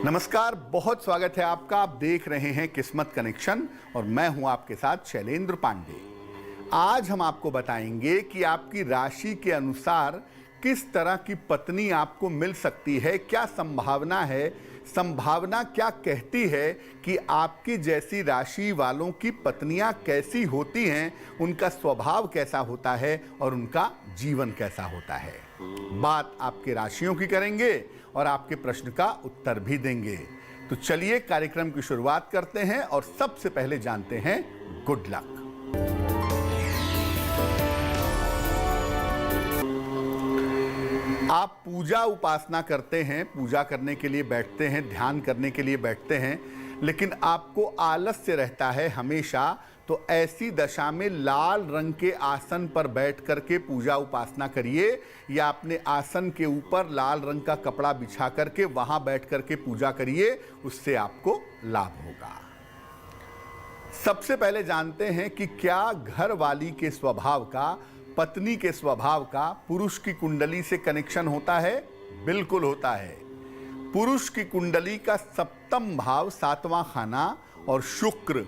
नमस्कार, बहुत स्वागत है आपका। आप देख रहे हैं किस्मत कनेक्शन और मैं हूं आपके साथ शैलेंद्र पांडे। आज हम आपको बताएंगे कि आपकी राशि के अनुसार किस तरह की पत्नी आपको मिल सकती है, क्या संभावना है, संभावना क्या कहती है कि आपकी जैसी राशि वालों की पत्नियां कैसी होती हैं, उनका स्वभाव कैसा होता है और उनका जीवन कैसा होता है। बात आपके राशियों की करेंगे और आपके प्रश्न का उत्तर भी देंगे। तो चलिए कार्यक्रम की शुरुआत करते हैं और सबसे पहले जानते हैं गुड लक। आप पूजा उपासना करते हैं, पूजा करने के लिए बैठते हैं, ध्यान करने के लिए बैठते हैं, लेकिन आपको आलस्य रहता है हमेशा। तो ऐसी दशा में लाल रंग के आसन पर बैठ करके पूजा उपासना करिए या अपने आसन के ऊपर लाल रंग का कपड़ा बिछा करके वहां बैठ करके पूजा करिए, उससे आपको लाभ होगा। सबसे पहले जानते हैं कि क्या घर वाली के स्वभाव का, पत्नी के स्वभाव का पुरुष की कुंडली से कनेक्शन होता है। बिल्कुल होता है। पुरुष की कुंडली का सप्तम भाव, सातवां खाना, और शुक्र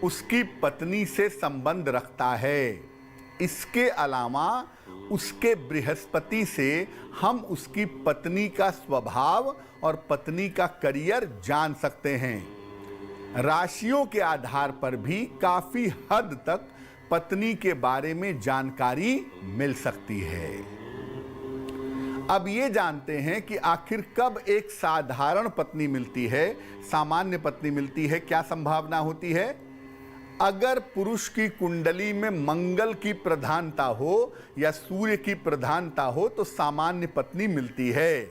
उसकी पत्नी से संबंध रखता है। इसके अलावा उसके बृहस्पति से हम उसकी पत्नी का स्वभाव और पत्नी का करियर जान सकते हैं। राशियों के आधार पर भी काफी हद तक पत्नी के बारे में जानकारी मिल सकती है। अब ये जानते हैं कि आखिर कब एक साधारण पत्नी मिलती है, सामान्य पत्नी मिलती है, क्या संभावना होती है। अगर पुरुष की कुंडली में मंगल की प्रधानता हो या सूर्य की प्रधानता हो तो सामान्य पत्नी मिलती है।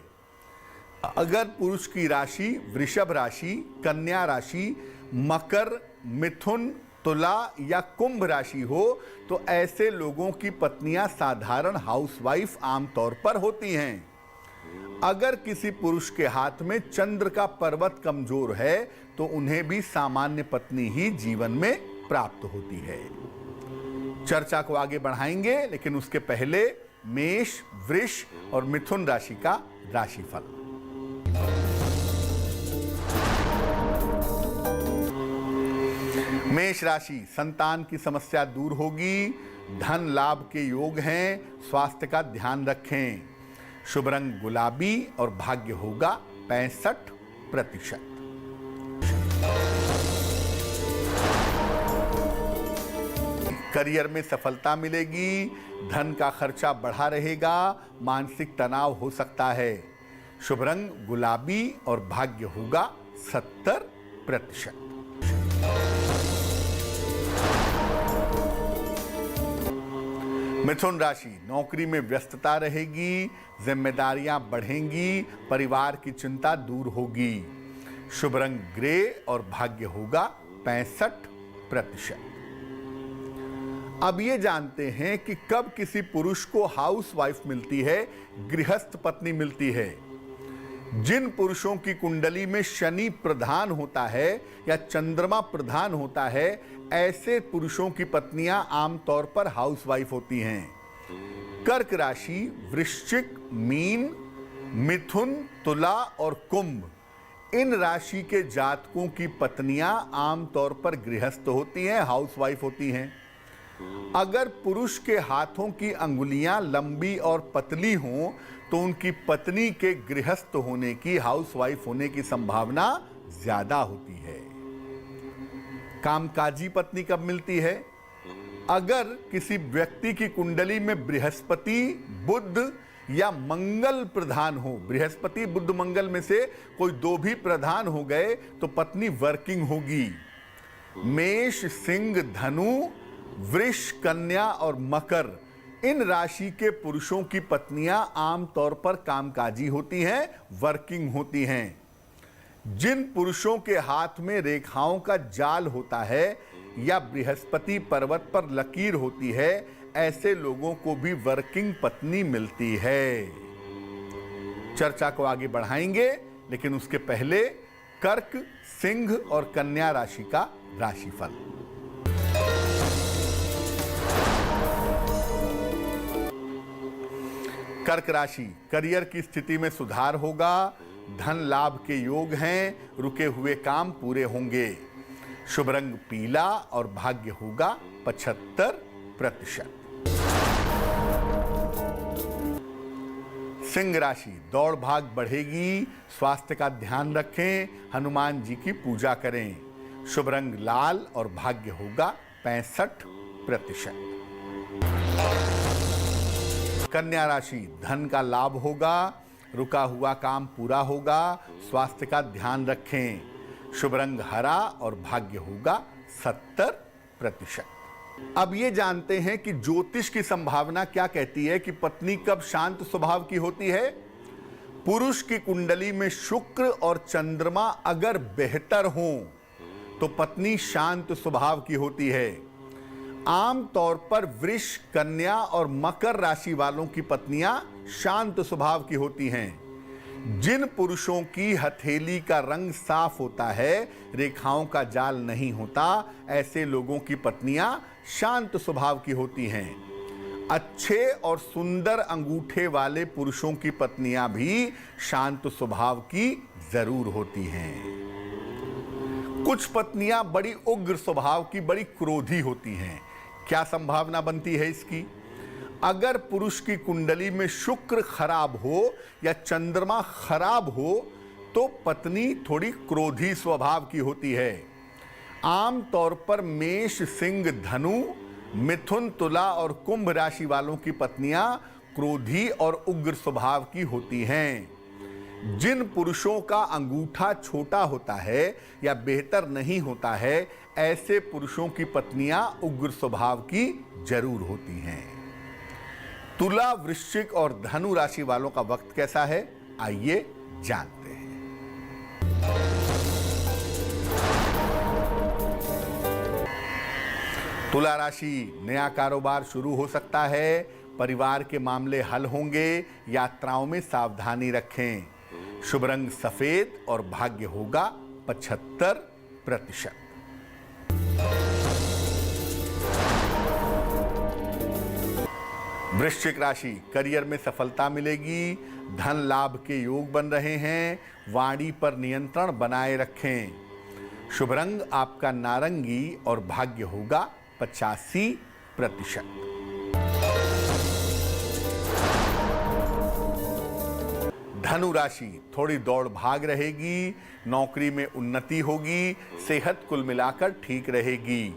अगर पुरुष की राशि वृषभ राशि, कन्या राशि, मकर, मिथुन, तुला या कुंभ राशि हो तो ऐसे लोगों की पत्नियां साधारण हाउसवाइफ आमतौर पर होती हैं। अगर किसी पुरुष के हाथ में चंद्र का पर्वत कमजोर है तो उन्हें भी सामान्य पत्नी ही जीवन में प्राप्त होती है। चर्चा को आगे बढ़ाएंगे, लेकिन उसके पहले मेष, वृष और मिथुन राशि का राशिफल। मेष राशि, संतान की समस्या दूर होगी, धन लाभ के योग हैं, स्वास्थ्य का ध्यान रखें। शुभ रंग गुलाबी और भाग्य होगा 65%। करियर में सफलता मिलेगी, धन का खर्चा बढ़ा रहेगा, मानसिक तनाव हो सकता है। शुभ रंग गुलाबी और भाग्य होगा 70%। मिथुन राशि, नौकरी में व्यस्तता रहेगी, जिम्मेदारियां बढ़ेंगी, परिवार की चिंता दूर होगी। शुभ रंग ग्रे और भाग्य होगा 65%। अब ये जानते हैं कि कब किसी पुरुष को हाउसवाइफ मिलती है, गृहस्थ पत्नी मिलती है। जिन पुरुषों की कुंडली में शनि प्रधान होता है या चंद्रमा प्रधान होता है, ऐसे पुरुषों की पत्नियां आमतौर पर हाउसवाइफ होती हैं। कर्क राशि, वृश्चिक, मीन, मिथुन, तुला और कुंभ, इन राशि के जातकों की पत्नियां आमतौर पर गृहस्थ होती हैं, हाउसवाइफ होती हैं। अगर पुरुष के हाथों की अंगुलियां लंबी और पतली हों तो उनकी पत्नी के गृहस्थ होने की, हाउसवाइफ होने की संभावना ज्यादा होती है। कामकाजी पत्नी कब मिलती है? अगर किसी व्यक्ति की कुंडली में बृहस्पति, बुध या मंगल प्रधान हो, बृहस्पति, बुध, मंगल में से कोई दो भी प्रधान हो गए तो पत्नी वर्किंग होगी। मेष, सिंह, धनु, वृष, कन्या और मकर, इन राशि के पुरुषों की पत्नियां आमतौर पर कामकाजी होती हैं, वर्किंग होती हैं। जिन पुरुषों के हाथ में रेखाओं का जाल होता है या बृहस्पति पर्वत पर लकीर होती है, ऐसे लोगों को भी वर्किंग पत्नी मिलती है। चर्चा को आगे बढ़ाएंगे, लेकिन उसके पहले कर्क, सिंह और कन्या राशि का राशिफल। कर्क राशि, करियर की स्थिति में सुधार होगा, धन लाभ के योग हैं, रुके हुए काम पूरे होंगे। शुभ रंग पीला और भाग्य होगा 75%। सिंह राशि, दौड़ भाग बढ़ेगी, स्वास्थ्य का ध्यान रखें, हनुमान जी की पूजा करें। शुभ रंग लाल और भाग्य होगा 65%। कन्या राशि, धन का लाभ होगा, रुका हुआ काम पूरा होगा, स्वास्थ्य का ध्यान रखें। शुभ रंग हरा और भाग्य होगा 70%। अब ये जानते हैं कि ज्योतिष की संभावना क्या कहती है कि पत्नी कब शांत स्वभाव की होती है। पुरुष की कुंडली में शुक्र और चंद्रमा अगर बेहतर हों तो पत्नी शांत स्वभाव की होती है। आम तौर पर वृष, कन्या और मकर राशि वालों की पत्नियां शांत स्वभाव की होती हैं। जिन पुरुषों की हथेली का रंग साफ होता है, रेखाओं का जाल नहीं होता, ऐसे लोगों की पत्नियां शांत स्वभाव की होती हैं। अच्छे और सुंदर अंगूठे वाले पुरुषों की पत्नियां भी शांत स्वभाव की जरूर होती हैं। कुछ पत्नियां बड़ी उग्र स्वभाव की, बड़ी क्रोधी होती हैं। क्या संभावना बनती है इसकी? अगर पुरुष की कुंडली में शुक्र खराब हो या चंद्रमा खराब हो तो पत्नी थोड़ी क्रोधी स्वभाव की होती है। आम तौर पर मेष, सिंह, धनु, मिथुन, तुला और कुंभ राशि वालों की पत्नियां क्रोधी और उग्र स्वभाव की होती हैं। जिन पुरुषों का अंगूठा छोटा होता है या बेहतर नहीं होता है, ऐसे पुरुषों की पत्नियां उग्र स्वभाव की जरूर होती हैं। तुला, वृश्चिक और धनु राशि वालों का वक्त कैसा है, आइए जानते हैं। तुला राशि, नया कारोबार शुरू हो सकता है, परिवार के मामले हल होंगे, यात्राओं में सावधानी रखें। शुभ रंग सफेद और भाग्य होगा 75%। वृश्चिक राशि, करियर में सफलता मिलेगी, धन लाभ के योग बन रहे हैं, वाणी पर नियंत्रण बनाए रखें। शुभ रंग आपका नारंगी और भाग्य होगा 85%। धनु राशि, थोड़ी दौड़ भाग रहेगी, नौकरी में उन्नति होगी, सेहत कुल मिलाकर ठीक रहेगी।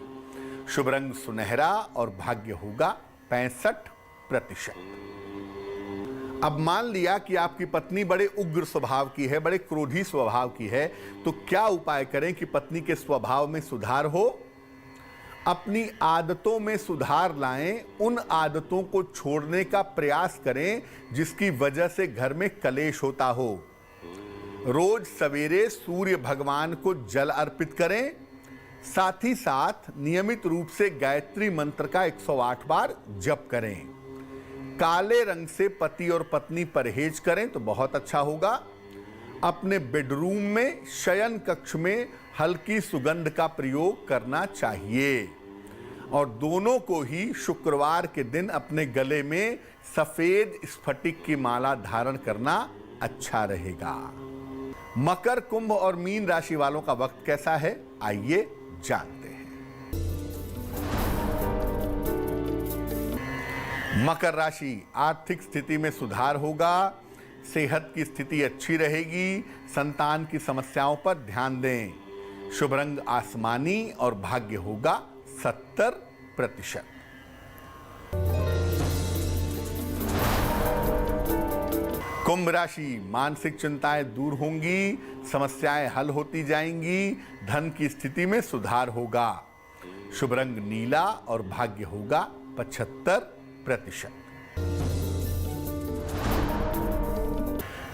शुभ रंग सुनहरा और भाग्य होगा 65%। अब मान लिया कि आपकी पत्नी बड़े उग्र स्वभाव की है, बड़े क्रोधी स्वभाव की है, तो क्या उपाय करें कि पत्नी के स्वभाव में सुधार हो? अपनी आदतों में सुधार लाएं, उन आदतों को छोड़ने का प्रयास करें जिसकी वजह से घर में कलेश होता हो। रोज सवेरे सूर्य भगवान को जल अर्पित करें, साथ ही साथ नियमित रूप से गायत्री मंत्र का 108 बार जप करें। काले रंग से पति और पत्नी परहेज करें तो बहुत अच्छा होगा। अपने बेडरूम में, शयन कक्ष में हल्की सुगंध का प्रयोग करना चाहिए और दोनों को ही शुक्रवार के दिन अपने गले में सफेद स्फटिक की माला धारण करना अच्छा रहेगा। मकर, कुंभ और मीन राशि वालों का वक्त कैसा है, आइए जानते हैं। मकर राशि, आर्थिक स्थिति में सुधार होगा, सेहत की स्थिति अच्छी रहेगी, संतान की समस्याओं पर ध्यान दें। शुभ रंग आसमानी और भाग्य होगा 70%। कुंभ राशि, मानसिक चिंताएं दूर होंगी, समस्याएं हल होती जाएंगी, धन की स्थिति में सुधार होगा। शुभ रंग नीला और भाग्य होगा 75%।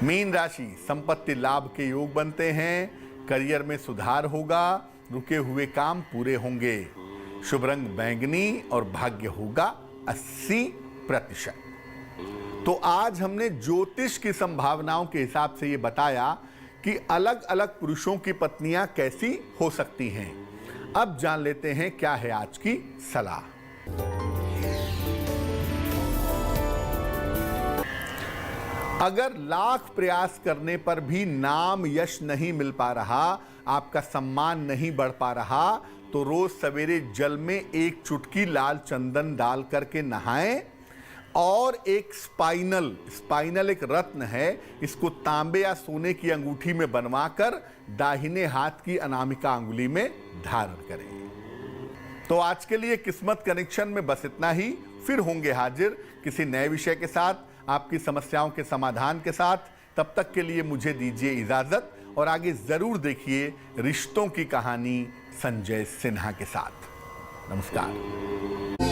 मीन राशि, संपत्ति लाभ के योग बनते हैं, करियर में सुधार होगा, रुके हुए काम पूरे होंगे। शुभ रंग बैंगनी और भाग्य होगा 80%। तो आज हमने ज्योतिष की संभावनाओं के हिसाब से ये बताया कि अलग अलग पुरुषों की पत्नियां कैसी हो सकती हैं। अब जान लेते हैं क्या है आज की सलाह। अगर लाख प्रयास करने पर भी नाम यश नहीं मिल पा रहा, आपका सम्मान नहीं बढ़ पा रहा, तो रोज सवेरे जल में एक चुटकी लाल चंदन डाल करके नहाएं और एक स्पाइनल एक रत्न है, इसको तांबे या सोने की अंगूठी में बनवाकर दाहिने हाथ की अनामिका अंगुली में धारण करें। तो आज के लिए किस्मत कनेक्शन में बस इतना ही। फिर होंगे हाजिर किसी नए विषय के साथ, आपकी समस्याओं के समाधान के साथ। तब तक के लिए मुझे दीजिए इजाजत और आगे जरूर देखिए रिश्तों की कहानी संजय सिन्हा के साथ। नमस्कार।